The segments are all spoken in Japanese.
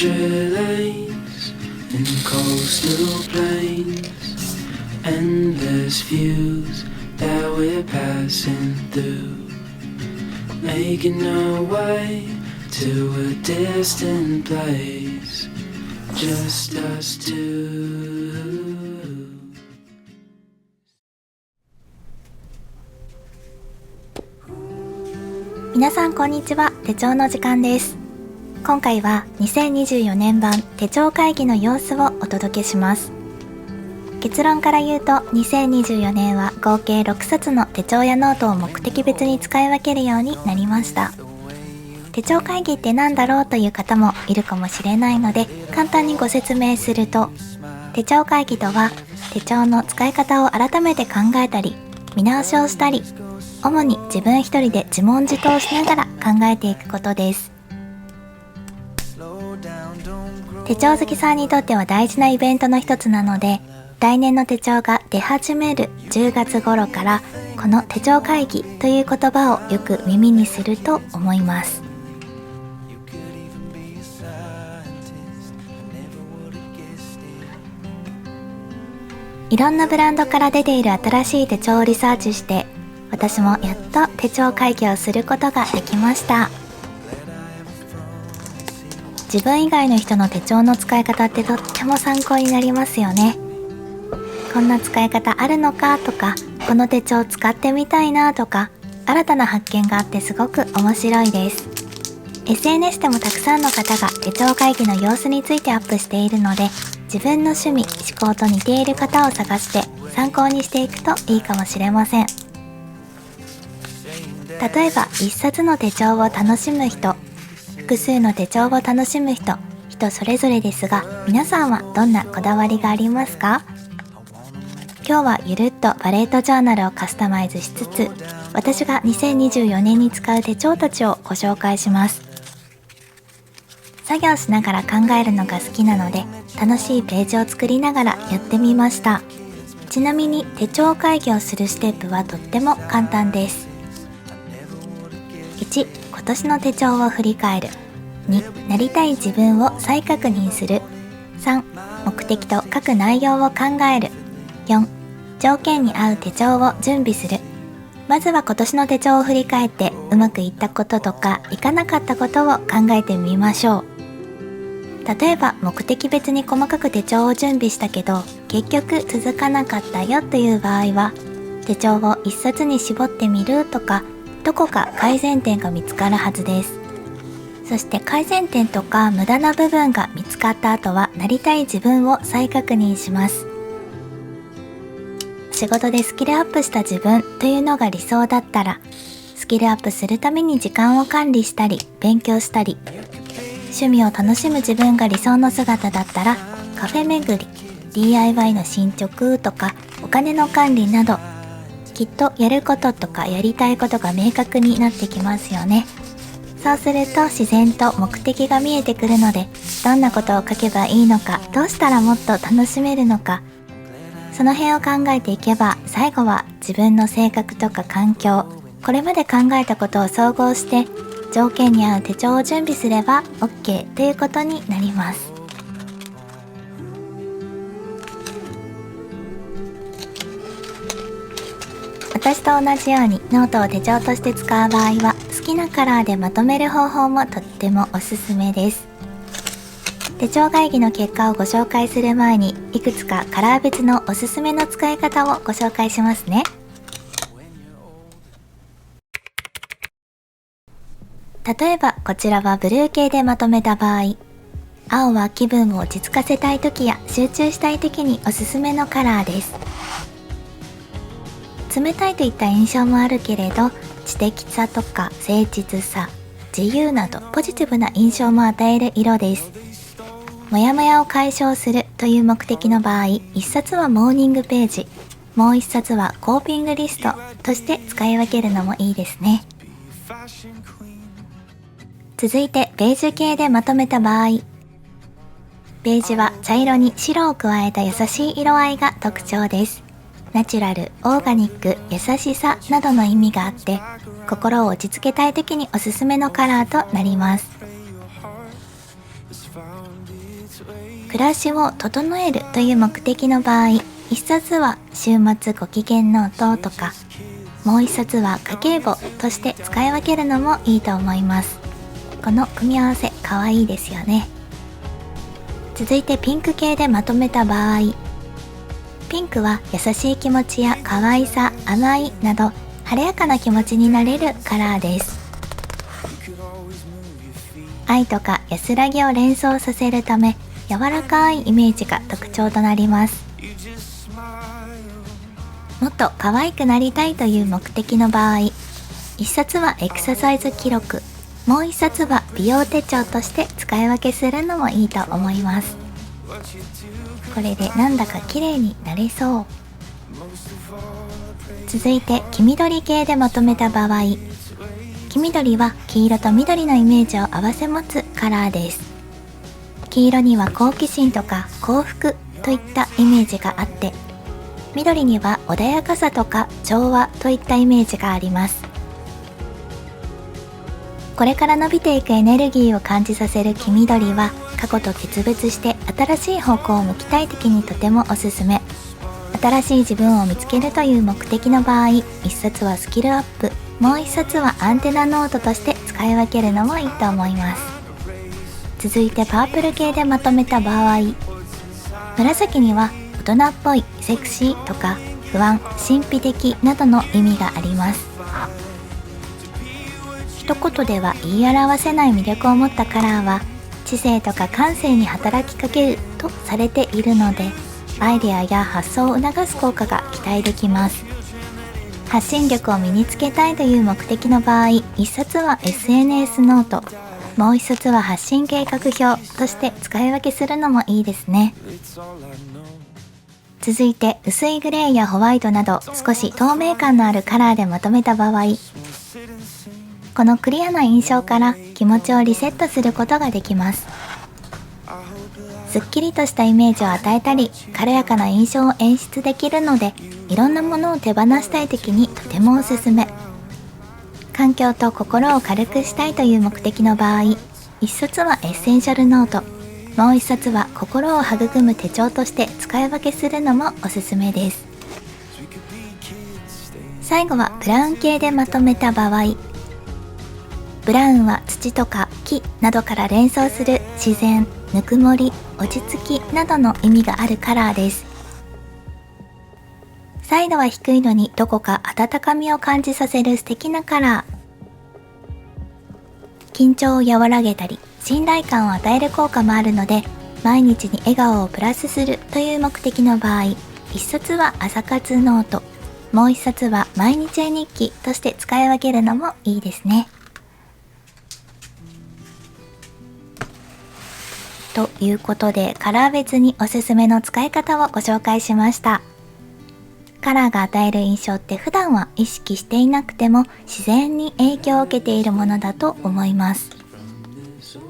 country lanes and coastal plains, endless views that we're passing through, making our way to a distant place, just us two. 皆さんこんにちは。手帳の時間です。今回は2024年版手帳会議の様子をお届けします。結論から言うと、2024年は合計6冊の手帳やノートを目的別に使い分けるようになりました。手帳会議って何だろうという方もいるかもしれないので、簡単にご説明すると、手帳会議とは手帳の使い方を改めて考えたり見直しをしたり、主に自分一人で自問自答しながら考えていくことです。手帳好きさんにとっては大事なイベントの一つなので、来年の手帳が出始める10月頃からこの手帳会議という言葉をよく耳にすると思います。いろんなブランドから出ている新しい手帳をリサーチして、私もやっと手帳会議をすることができました。自分以外の人の手帳の使い方ってとっても参考になりますよね。こんな使い方あるのかとか、この手帳使ってみたいなとか、新たな発見があってすごく面白いです。SNS でもたくさんの方が手帳会議の様子についてアップしているので、自分の趣味・思考と似ている方を探して参考にしていくといいかもしれません。例えば一冊の手帳を楽しむ人、複数の手帳を楽しむ人、人それぞれですが、皆さんはどんなこだわりがありますか？今日はゆるっとバレットジャーナルをカスタマイズしつつ、私が2024年に使う手帳たちをご紹介します。作業しながら考えるのが好きなので、楽しいページを作りながらやってみました。ちなみに手帳会議をするステップはとっても簡単です。1、今年の手帳を振り返る。2、なりたい自分を再確認する。3、目的と書く内容を考える。4、条件に合う手帳を準備する。まずは今年の手帳を振り返って、うまくいったこととかいかなかったことを考えてみましょう。例えば目的別に細かく手帳を準備したけど結局続かなかったよという場合は、手帳を一冊に絞ってみるとか、どこか改善点が見つかるはずです。そして改善点とか無駄な部分が見つかった後は、なりたい自分を再確認します。仕事でスキルアップした自分というのが理想だったら、スキルアップするために時間を管理したり勉強したり、趣味を楽しむ自分が理想の姿だったら、カフェ巡り、DIY の進捗とかお金の管理など、きっとやることとかやりたいことが明確になってきますよね。そうすると自然と目的が見えてくるので、どんなことを書けばいいのか、どうしたらもっと楽しめるのか、その辺を考えていけば、最後は自分の性格とか環境、これまで考えたことを総合して条件に合う手帳を準備すれば OK ということになります。私と同じようにノートを手帳として使う場合は、好きなカラーでまとめる方法もとってもおすすめです。手帳会議の結果をご紹介する前に、いくつかカラー別のおすすめの使い方をご紹介しますね。例えばこちらはブルー系でまとめた場合、青は気分を落ち着かせたい時や集中したい時におすすめのカラーです。冷たいといった印象もあるけれど、知的さとか誠実さ、自由などポジティブな印象も与える色です。モヤモヤを解消するという目的の場合、一冊はモーニングページ、もう一冊はコーピングリストとして使い分けるのもいいですね。続いてベージュ系でまとめた場合、ベージュは茶色に白を加えた優しい色合いが特徴です。ナチュラル、オーガニック、優しさなどの意味があって、心を落ち着けたい時におすすめのカラーとなります。暮らしを整えるという目的の場合、一冊は週末ご機嫌ノートとか、もう一冊は家計簿として使い分けるのもいいと思います。この組み合わせかわいいですよね。続いてピンク系でまとめた場合、ピンクは優しい気持ちや可愛さ、甘いなど晴れやかな気持ちになれるカラーです。愛とか安らぎを連想させるため、柔らかいイメージが特徴となります。もっと可愛くなりたいという目的の場合、一冊はエクササイズ記録、もう一冊は美容手帳として使い分けするのもいいと思います。これでなんだか綺麗になれそう。続いて黄緑系でまとめた場合、黄緑は黄色と緑のイメージを併せ持つカラーです。黄色には好奇心とか幸福といったイメージがあって、緑には穏やかさとか調和といったイメージがあります。これから伸びていくエネルギーを感じさせる黄緑は、過去と決別して新しい方向を向きたい時にとてもおすすめ。新しい自分を見つけるという目的の場合、一冊はスキルアップ、もう一冊はアンテナノートとして使い分けるのもいいと思います。続いてパープル系でまとめた場合、紫には大人っぽい、セクシーとか不安、神秘的などの意味があります。一言では言い表せない魅力を持ったカラーは、知性とか感性に働きかけるとされているので、アイデアや発想を促す効果が期待できます。発信力を身につけたいという目的の場合、一冊は SNS ノート、もう一冊は発信計画表として使い分けするのもいいですね。続いて薄いグレーやホワイトなど少し透明感のあるカラーでまとめた場合、このクリアな印象から気持ちをリセットすることができます。すっきりとしたイメージを与えたり、軽やかな印象を演出できるので、いろんなものを手放したい時にとてもおすすめ。環境と心を軽くしたいという目的の場合、一冊はエッセンシャルノート、もう一冊は心を育む手帳として使い分けするのもおすすめです。最後はブラウン系でまとめた場合、ブラウンは土とか木などから連想する自然、ぬくもり、落ち着きなどの意味があるカラーです。彩度は低いのにどこか温かみを感じさせる素敵なカラー。緊張を和らげたり、信頼感を与える効果もあるので、毎日に笑顔をプラスするという目的の場合、一冊は朝活ノート、もう一冊は毎日絵日記として使い分けるのもいいですね。ということで、カラー別におすすめの使い方をご紹介しました。カラーが与える印象って普段は意識していなくても自然に影響を受けているものだと思います。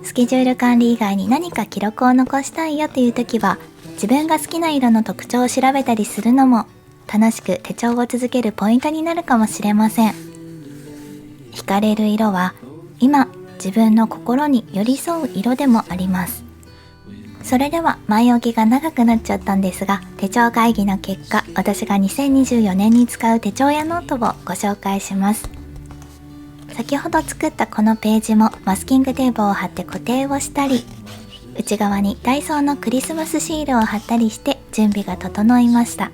スケジュール管理以外に何か記録を残したいよという時は、自分が好きな色の特徴を調べたりするのも楽しく手帳を続けるポイントになるかもしれません。惹かれる色は今自分の心に寄り添う色でもあります。それでは前置きが長くなっちゃったんですが、手帳会議の結果、私が2024年に使う手帳やノートをご紹介します。先ほど作ったこのページもマスキングテープを貼って固定をしたり、内側にダイソーのクリスマスシールを貼ったりして準備が整いました。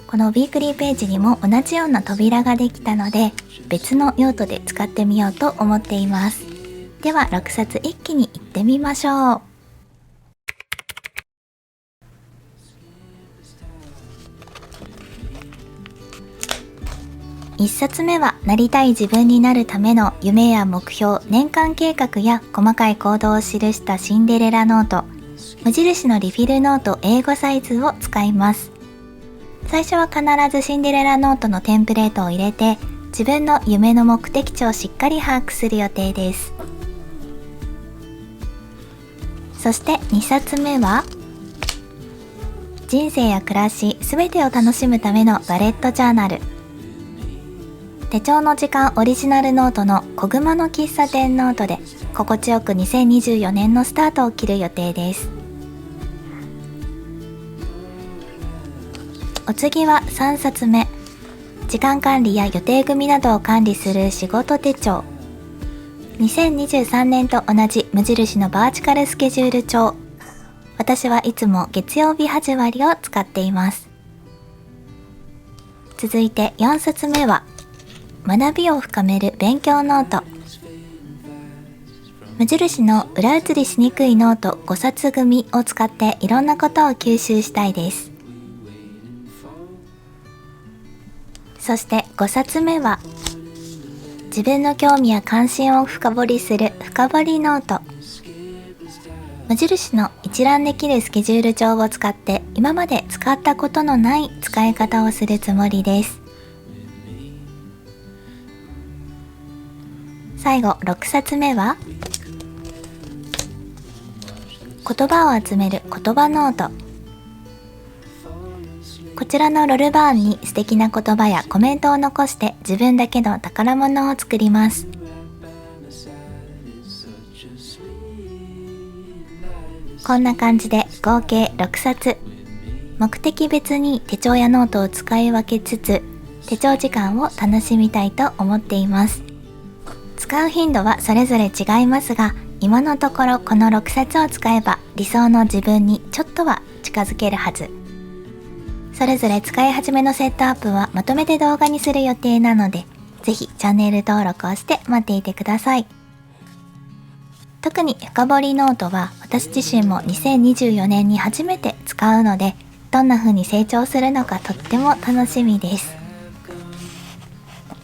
このウィークリーページにも同じような扉ができたので、別の用途で使ってみようと思っています。では6冊一気に行ってみましょう。1冊目はなりたい自分になるための夢や目標、年間計画や細かい行動を記したシンデレラノート。無印のリフィルノート英語サイズを使います。最初は必ずシンデレラノートのテンプレートを入れて、自分の夢の目的地をしっかり把握する予定です。そして2冊目は人生や暮らしすべてを楽しむためのバレットジャーナル。手帳の時間オリジナルノートの小熊の喫茶店ノートで心地よく2024年のスタートを切る予定です。お次は3冊目、時間管理や予定組などを管理する仕事手帳。2023年と同じ無印のバーチカルスケジュール帳。私はいつも月曜日始まりを使っています。続いて4冊目は学びを深める勉強ノート。無印の裏写りしにくいノート5冊組を使っていろんなことを吸収したいです。そして5冊目は自分の興味や関心を深掘りする深掘りノート。無印の一覧できるスケジュール帳を使って今まで使ったことのない使い方をするつもりです。最後6冊目は言葉を集める言葉ノート。こちらのロルバーンに素敵な言葉やコメントを残して自分だけの宝物を作ります。こんな感じで合計6冊、目的別に手帳やノートを使い分けつつ手帳時間を楽しみたいと思っています。使う頻度はそれぞれ違いますが、今のところこの6冊を使えば理想の自分にちょっとは近づけるはず。それぞれ使い始めのセットアップはまとめて動画にする予定なので、ぜひチャンネル登録をして待っていてください。特に深掘りノートは私自身も2024年に初めて使うので、どんな風に成長するのかとっても楽しみです。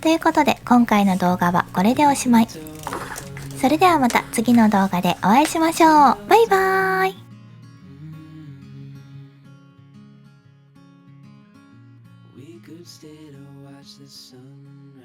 ということで今回の動画はこれでおしまい。それではまた次の動画でお会いしましょう。バイバーイ。We could stay to watch the sunrise.